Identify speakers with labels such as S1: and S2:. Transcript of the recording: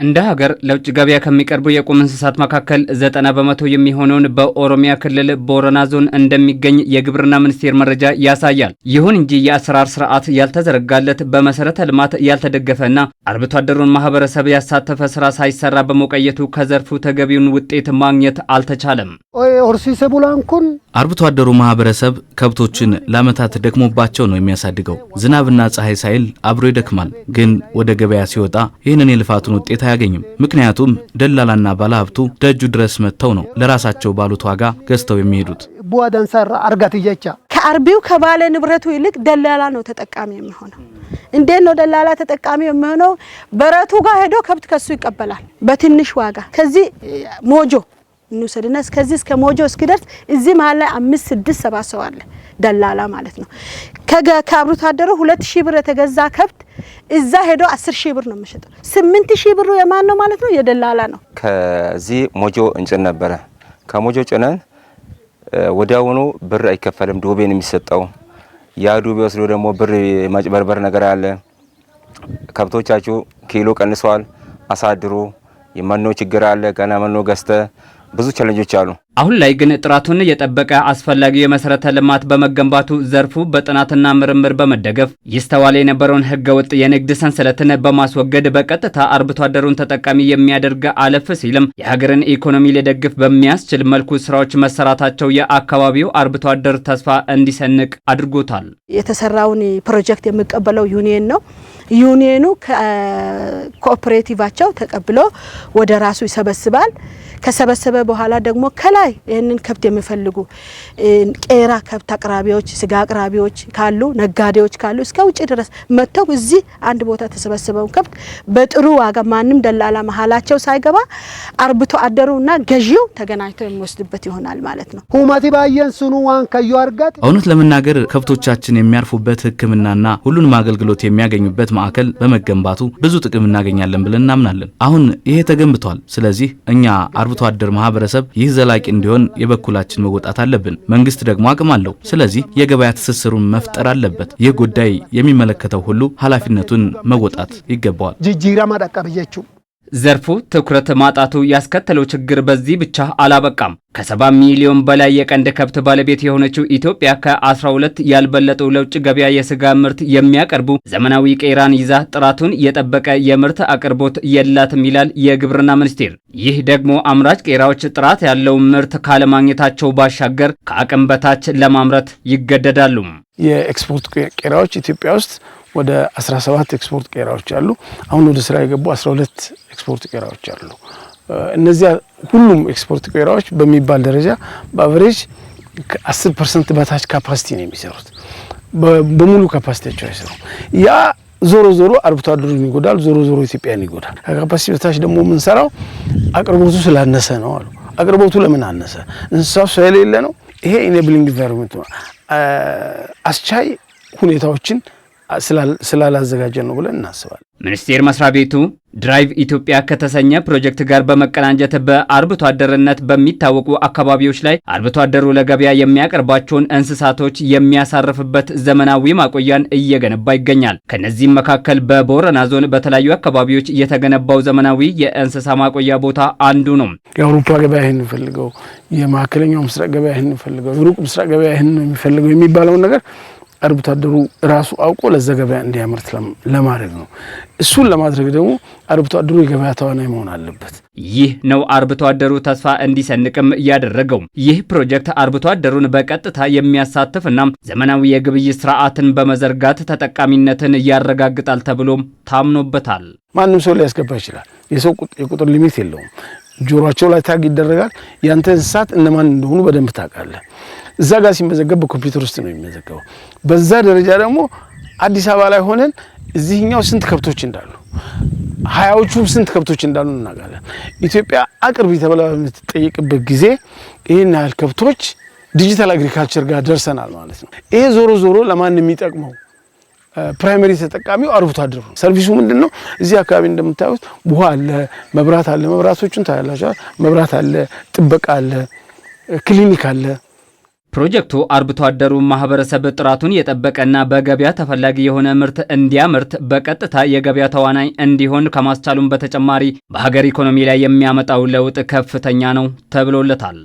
S1: እንደ ሀገር ለውጭ ገበያ ከሚቀርቡ የቁም እንስሳት መካከል 90% የሚሆነውን በኦሮሚያ ክልል ቦረና ዞን እንደሚገኝ የግብርና ሚኒስቴር መረጃ ያሳያል። ይሁን እንጂ የአሰራር ስርዓት ያልተዘረጋለት በመሰረተ ልማት ያልተደገፈና አርብቶ አደሩን ማህበረሰብ ያሳተፈ ስራ ሳይሰራ በመቆየቱ ከዘርፉ ተገቢውን ውጤት ማግኘት አልተቻለም።
S2: ኦርሲሰ ቡላንኩን
S3: አርብቶ አደሩ ማህበረሰብ ከብቶችን ለዓመታት ደክሞባቸው ነው የሚያሳድገው። ዝናብና ፀሐይ ሳይል አብሮ ይደክማል። ግን ወደ ገበያ ሲወጣ ይህንን የልፋቱን ውጤት አያገኝም። ምክንያቱም ደላላና ባለሀብቱ ደጁ ድረስ መጥተው ነው ለራሳቸው ባሉት ዋጋ ገዝተው የሚሄዱት።
S2: ቡአዳን ሰራ አርጋት ይያቻ
S4: ከአርቢው ከባለ ንብረቱ ይልቅ ደላላ ነው ተጠቃሚ የሚሆነው። እንዴት ነው ደላላ ተጠቃሚ የሚሆነው? በረቱ ጋር ሄዶ ከብት ከሱ ይቀበላል በትንሽ ዋጋ። ከዚህ ሞጆ እንውሰድና ከዚህ እስከ ሞጆ እስኪደርስ እዚህ መሃል ላይ 5 6 7 ሰው አለ ደላላ ማለት ነው። ከአርብቶ አደሩ 2000 ብር የተገዛ ከብት እዛ ሄዶ 10000 ብር ነው የሚሸጠው። 8000 ብሩ የማን ነው ማለት ነው? የደላላ ነው።
S5: ከዚህ ሞጆ እንጭን ነበረ። ከሞጆ ጭነን ወዲያውኑ ብር አይከፈልም፣ ዱቤን የሚሰጠው ያ ዱቤ ወስዶ ደግሞ ብር ማጭበርበር ነገር አለ። ከብቶቻችሁ ኪሎ ቀንሷል አሳድሩ፣ የመኖ ችግር አለ፣ ገና መኖ ገዝተ ብዙ ቻሌንጆች አሉ።
S1: አሁን ላይ ግን ጥራቱን የጠበቀ አስፈላጊ የመሰረተ ልማት በመገንባቱ ዘርፉ በጥናትና ምርምር በመደገፍ ይስተዋል የነበረውን ህገወጥ የንግድ ሰንሰለትን በማስወገድ በቀጥታ አርብቶ አደሩን ተጠቃሚ የሚያደርግ አለፍ ሲልም የሀገርን ኢኮኖሚ ሊደግፍ በሚያስችል መልኩ ስራዎች መሰራታቸው የአካባቢው አርብቶ አደር ተስፋ እንዲሰንቅ አድርጎታል።
S4: የተሰራውን ፕሮጀክት የሚቀበለው ዩኒየን ነው። ዩኒየኑ ኮኦፐሬቲቫቸው ተቀብሎ ወደ ራሱ ይሰበስባል። ከሰበሰበ በኋላ ደግሞ ከላይ ይሄንን ከብት የሚፈልጉ ቄራ ከብት አቅራቢዎች፣ ስጋ አቅራቢዎች ካሉ፣ ነጋዴዎች ካሉ እስከ ውጭ ድረስ መጥተው እዚህ አንድ ቦታ ተሰበሰበው ከብት በጥሩ ዋጋ ማንም ደላላ መሃላቸው ሳይገባ አርብቶ አደሩና ገዢው ተገናኝተው የሚወስድበት ይሆናል ማለት ነው።
S2: ሁማቲ ባየን ሱኑ ዋን ከዩ አርጋት
S3: እውነት ለመናገር ከብቶቻችን የሚያርፉበት ሕክምናና ሁሉንም አገልግሎት የሚያገኙበት ማዕከል በመገንባቱ ብዙ ጥቅም እናገኛለን ብለን እናምናለን። አሁን ይሄ ተገንብቷል። ስለዚህ እኛ አርብቶ አደር ማህበረሰብ ይህ ዘላቂ እንዲሆን የበኩላችን መወጣት አለብን። መንግስት ደግሞ አቅም አለው። ስለዚህ የገበያ ትስስሩን መፍጠር አለበት። ይህ ጉዳይ የሚመለከተው ሁሉ ኃላፊነቱን መወጣት ይገባዋል።
S2: ጅጅራ ማዳቀብየቹ
S1: ዘርፉ ትኩረት ማጣቱ ያስከተለው ችግር በዚህ ብቻ አላበቃም። ከ70 ሚሊዮን በላይ የቀንድ ከብት ባለቤት የሆነችው ኢትዮጵያ ከ12 ያልበለጡ ለውጭ ገበያ የስጋ ምርት የሚያቀርቡ ዘመናዊ ቄራን ይዛ ጥራቱን የጠበቀ የምርት አቅርቦት የላትም ይላል የግብርና ሚኒስቴር። ይህ ደግሞ አምራች ቄራዎች ጥራት ያለው ምርት ካለማግኘታቸው ባሻገር ከአቅም በታች ለማምረት ይገደዳሉ።
S6: የኤክስፖርት ቄራዎች ኢትዮጵያ ውስጥ ወደ 17 ኤክስፖርት ቄራዎች አሉ። አሁን ወደ ስራ የገቡ 12 ኤክስፖርት ቄራዎች አሉ። እነዚያ ሁሉም ኤክስፖርት ቄራዎች በሚባል ደረጃ በአቨሬጅ ከ10% በታች ካፓሲቲ ነው የሚሰሩት። በሙሉ ካፓሲቲያቸው አይሰሩም። ያ ዞሮ አርብቶ አደሩን ይጎዳል፣ ዞሮ ኢትዮጵያን ይጎዳል። ከካፓሲቲ በታች ደግሞ የምንሰራው አቅርቦቱ ስላነሰ ነው አሉ። አቅርቦቱ ለምን አነሰ? እንስሳው ስለሌለ ነው። ይሄ ኢኔብሊንግ ኢንቫይሮንመንት ነው። አስቻይ ሁኔታዎችን ስላላዘጋጀ ነው ብለን እናስባለን።
S1: ሚኒስቴር መስሪያ ቤቱ ድራይቭ ኢትዮጵያ ከተሰኘ ፕሮጀክት ጋር በመቀናጀት በአርብቶ አደርነት በሚታወቁ አካባቢዎች ላይ አርብቶ አደሩ ለገበያ የሚያቀርባቸውን እንስሳቶች የሚያሳርፍበት ዘመናዊ ማቆያን እየገነባ ይገኛል። ከነዚህም መካከል በቦረና ዞን በተለያዩ አካባቢዎች የተገነባው ዘመናዊ የእንስሳ ማቆያ ቦታ አንዱ ነው።
S6: የአውሮፓ ገበያ ይሄን የሚፈልገው፣ የመካከለኛው ምስራቅ ገበያ ይሄን የሚፈልገው፣ የሩቅ ምስራቅ ገበያ ይሄን የሚፈልገው የሚባለው ነገር አርብቶ አደሩ ራሱ አውቆ ለዛ ገበያ እንዲያመርት ለማድረግ ነው። እሱን ለማድረግ ደግሞ አርብቶ አደሩ የገበያ ተዋናይ መሆን አለበት።
S1: ይህ ነው አርብቶ አደሩ ተስፋ እንዲሰንቅም ያደረገው። ይህ ፕሮጀክት አርብቶ አደሩን በቀጥታ የሚያሳትፍና ዘመናዊ የግብይት ስርዓትን በመዘርጋት ተጠቃሚነትን ያረጋግጣል ተብሎም ታምኖበታል።
S6: ማንም ሰው ሊያስገባ ይችላል። የሰው የቁጥር ሊሚት የለውም። ጆሮአቸው ላይ ታግ ይደረጋል። ያንተ እንስሳት እነማን እንደሆኑ በደንብ ታውቃለህ። እዛ ጋር ሲመዘገብ በኮምፒውተር ውስጥ ነው የሚመዘገበው። በዛ ደረጃ ደግሞ አዲስ አበባ ላይ ሆነን እዚህኛው ስንት ከብቶች እንዳሉ 20ዎቹም ስንት ከብቶች እንዳሉ እናውቃለን። ኢትዮጵያ አቅርቢ ተብላ በምትጠይቅበት ጊዜ ይሄን ያህል ከብቶች ዲጂታል አግሪካልቸር ጋር ደርሰናል ማለት ነው። ይሄ ዞሮ ለማን የሚጠቅመው? ፕራይመሪ ተጠቃሚው አርብቶ አደሩ። ሰርቪሱ ምንድነው? እዚህ አካባቢ እንደምታዩት ውሃ አለ፣ መብራት አለ። መብራቶቹን ታያላችሁ። መብራት አለ፣ ጥበቃ አለ፣ ክሊኒክ አለ።
S1: ፕሮጀክቱ አርብቶ አደሩ ማህበረሰብ ጥራቱን የጠበቀና በገበያ ተፈላጊ የሆነ ምርት እንዲያመርት በቀጥታ የገበያ ተዋናይ እንዲሆን ከማስቻሉም በተጨማሪ በሀገር ኢኮኖሚ ላይ የሚያመጣው ለውጥ ከፍተኛ ነው ተብሎለታል።